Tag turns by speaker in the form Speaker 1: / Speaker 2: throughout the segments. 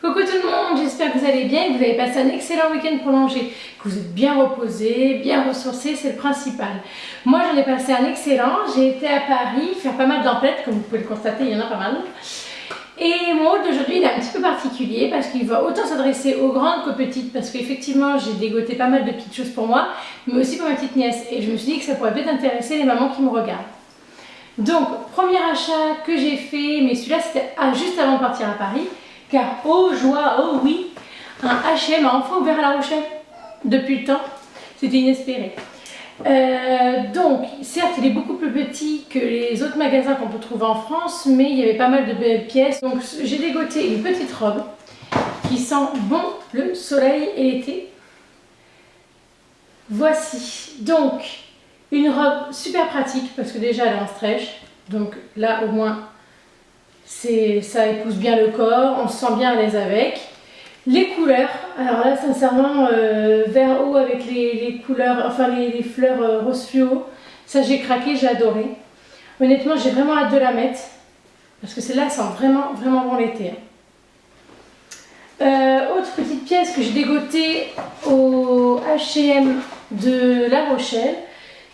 Speaker 1: Coucou tout le monde, j'espère que vous allez bien et que vous avez passé un excellent week-end prolongé, que vous êtes bien reposés, bien ressourcés, c'est le principal. Moi j'en ai passé un excellent, j'ai été à Paris faire pas mal d'emplettes, comme vous pouvez le constater, il y en a pas mal. Et mon haul d'aujourd'hui il est un petit peu particulier parce qu'il va autant s'adresser aux grandes qu'aux petites, parce qu'effectivement j'ai dégoté pas mal de petites choses pour moi, mais aussi pour ma petite nièce, et je me suis dit que ça pourrait peut-être intéresser les mamans qui me regardent. Donc, premier achat que j'ai fait, mais celui-là c'était juste avant de partir à Paris, car oh joie, oh oui, un H&M a enfin ouvert à La Rochelle depuis le temps, c'était inespéré. Donc, certes, il est beaucoup plus petit que les autres magasins qu'on peut trouver en France, mais il y avait pas mal de belles pièces. Donc, j'ai dégoté une petite robe qui sent bon le soleil et l'été. Voici donc une robe super pratique parce que déjà elle est en stretch, donc là au moins ça épouse bien le corps, on se sent bien à l'aise avec. Les couleurs, alors là sincèrement vert eau avec les couleurs, enfin les fleurs rose fluo, ça j'ai craqué, j'ai adoré. Honnêtement j'ai vraiment hâte de la mettre parce que celle-là sent vraiment bon l'été. Autre petite pièce que j'ai dégotée au H&M de La Rochelle,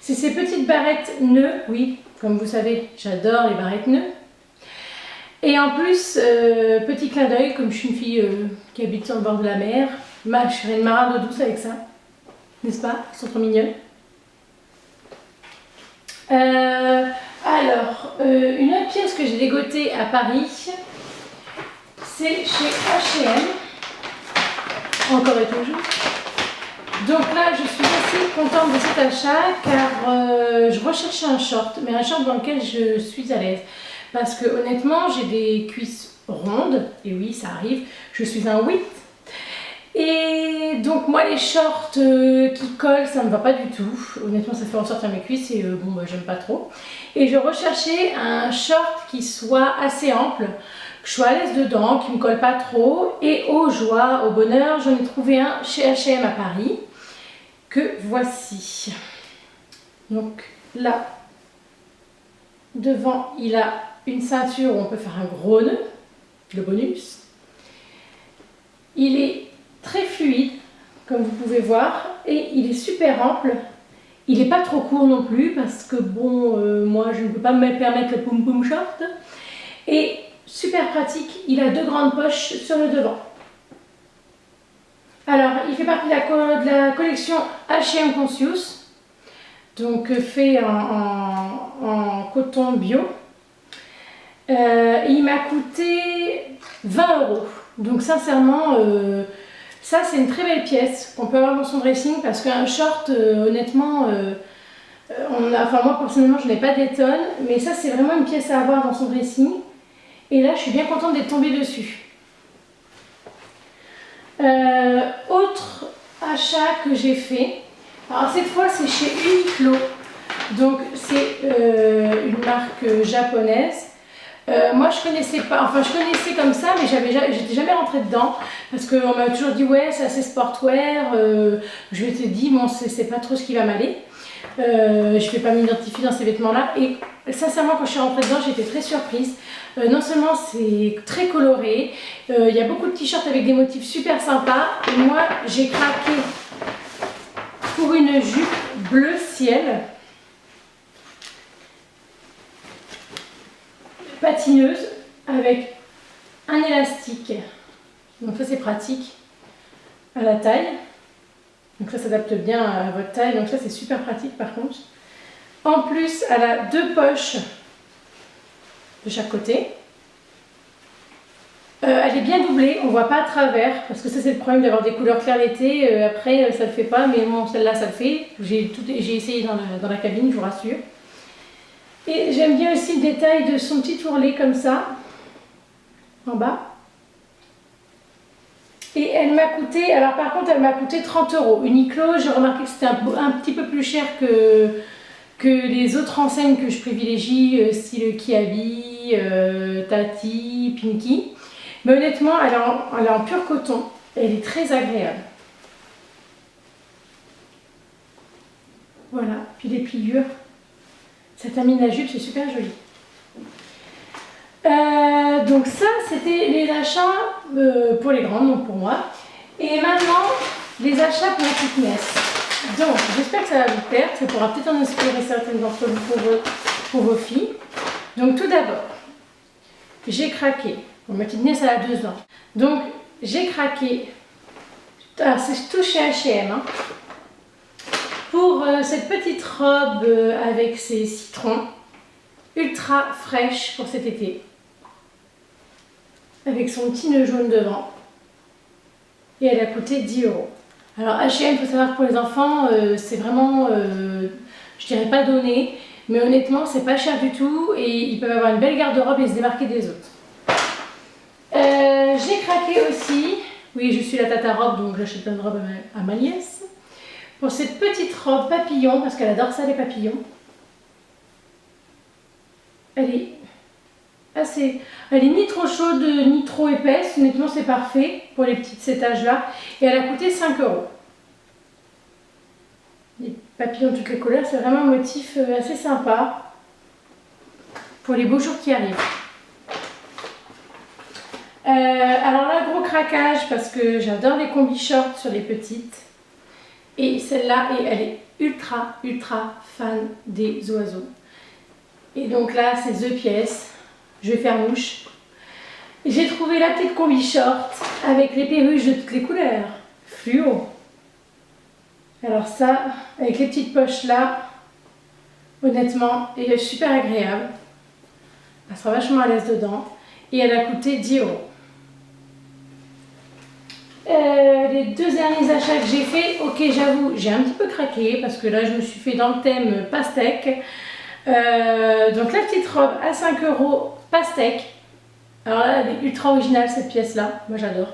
Speaker 1: c'est ces petites barrettes nœuds. Oui, comme vous savez, j'adore les barrettes nœuds. Et en plus, petit clin d'œil, comme je suis une fille qui habite sur le bord de la mer, je ferai une marade d'eau douce avec ça, n'est-ce pas? Ils sont trop mignons. Une autre pièce que j'ai dégotée à Paris, c'est chez H&M, encore et toujours. Donc là, je suis assez contente de cet achat car je recherchais un short, mais un short dans lequel je suis à l'aise. Parce que honnêtement, j'ai des cuisses rondes, et oui, ça arrive, je suis un 8. Et donc moi, les shorts qui collent, ça ne me va pas du tout. Honnêtement, ça fait ressortir mes cuisses et bon, bah, j'aime pas trop. Et je recherchais un short qui soit assez ample, que je sois à l'aise dedans, qui ne me colle pas trop. Et aux joies, au bonheur, j'en ai trouvé un chez H&M à Paris, que voici. Donc là, devant, il a une ceinture où on peut faire un gros nœud, le bonus. Il est très fluide, comme vous pouvez voir, et il est super ample. Il n'est pas trop court non plus, parce que bon, moi je ne peux pas me permettre le poum poum short. Et super pratique, il a deux grandes poches sur le devant. Alors, il fait partie de la collection H&M Conscious, donc fait en coton bio. Il m'a coûté 20 €. Donc sincèrement, ça c'est une très belle pièce qu'on peut avoir dans son dressing parce qu'un short, honnêtement, enfin moi personnellement je n'ai pas d'étonne, mais ça c'est vraiment une pièce à avoir dans son dressing. Et là je suis bien contente d'être tombée dessus. Autre achat que j'ai fait, alors cette fois c'est chez Uniqlo, donc c'est une marque japonaise. Moi je connaissais pas, enfin je connaissais comme ça, mais j'étais jamais rentrée dedans parce qu'on m'a toujours dit ouais c'est assez sportwear. Je m'étais dit bon c'est pas trop ce qui va m'aller. Je vais pas m'identifier dans ces vêtements là et sincèrement quand je suis rentrée dedans j'ai été très surprise. Non seulement c'est très coloré, il y a beaucoup de t-shirts avec des motifs super sympas et moi j'ai craqué pour une jupe bleu ciel patineuse avec un élastique, donc ça c'est pratique à la taille, donc ça s'adapte bien à votre taille, donc ça c'est super pratique par contre. En plus elle a deux poches de chaque côté, elle est bien doublée, on voit pas à travers parce que ça c'est le problème d'avoir des couleurs claires l'été, après ça le fait pas, mais bon celle-là ça le fait, j'ai essayé dans la cabine, je vous rassure. Et j'aime bien aussi le détail de son petit ourlet comme ça, en bas. Et elle m'a coûté, alors par contre elle m'a coûté 30 €. Uniqlo, j'ai remarqué que c'était un petit peu plus cher que les autres enseignes que je privilégie, style Kiabi, Tati, Pinky. Mais honnêtement, elle est en pur coton et elle est très agréable. Voilà, puis les pliures. Ça termine la jupe, c'est super joli. Donc ça, c'était les achats pour les grandes, donc pour moi. Et maintenant, les achats pour la petite nièce. Donc, j'espère que ça va vous plaire, ça pourra peut-être en inspirer certaines d'entre vous pour vos filles. Donc tout d'abord, j'ai craqué. Bon, ma petite nièce, elle a 2 ans. Donc, j'ai craqué. Alors, c'est tout chez H&M. Hein, pour cette petite robe avec ses citrons, ultra fraîche pour cet été. Avec son petit nœud jaune devant. Et elle a coûté 10 €. Alors H&M, il faut savoir que pour les enfants, c'est vraiment, je dirais pas donné, mais honnêtement, c'est pas cher du tout et ils peuvent avoir une belle garde-robe et se démarquer des autres. J'ai craqué aussi, oui, je suis la tata robe, donc j'achète plein de robes à ma nièce, pour cette petite robe papillon, parce qu'elle adore ça, les papillons. Elle est ni trop chaude ni trop épaisse, honnêtement c'est parfait pour les petites cet âge-là. Et elle a coûté 5 €. Les papillons de toutes les couleurs, c'est vraiment un motif assez sympa pour les beaux jours qui arrivent. Alors là, gros craquage parce que j'adore les combi shorts sur les petites. Et celle-là, elle est ultra fan des oiseaux. Et donc là, c'est The pièce. Je vais faire mouche. J'ai trouvé la petite combi short avec les perruches de toutes les couleurs. Fluo. Alors ça, avec les petites poches là, honnêtement, elle est super agréable. Elle sera vachement à l'aise dedans. Et elle a coûté 10 €. Les 2 derniers achats que j'ai fait, ok, j'avoue, j'ai un petit peu craqué parce que là, je me suis fait dans le thème pastèque. Donc la petite robe à 5 € pastèque. Alors là, elle est ultra originale cette pièce là, moi j'adore.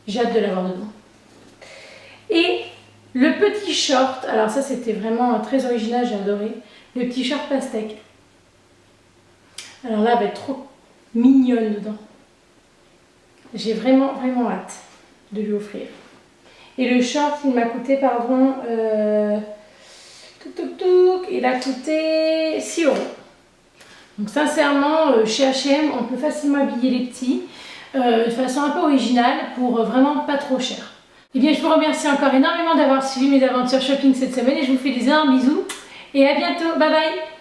Speaker 1: J'ai hâte de l'avoir dedans. Et le petit short, alors ça c'était vraiment très original, j'ai adoré. Le petit short pastèque. Alors là, elle va être trop mignonne dedans. J'ai vraiment hâte de lui offrir. Et le short, il m'a coûté, pardon, il a coûté 6 €. Donc sincèrement, chez H&M, on peut facilement habiller les petits de façon un peu originale pour vraiment pas trop cher. Et bien, je vous remercie encore énormément d'avoir suivi mes aventures shopping cette semaine et je vous fais des énormes bisous et à bientôt. Bye bye.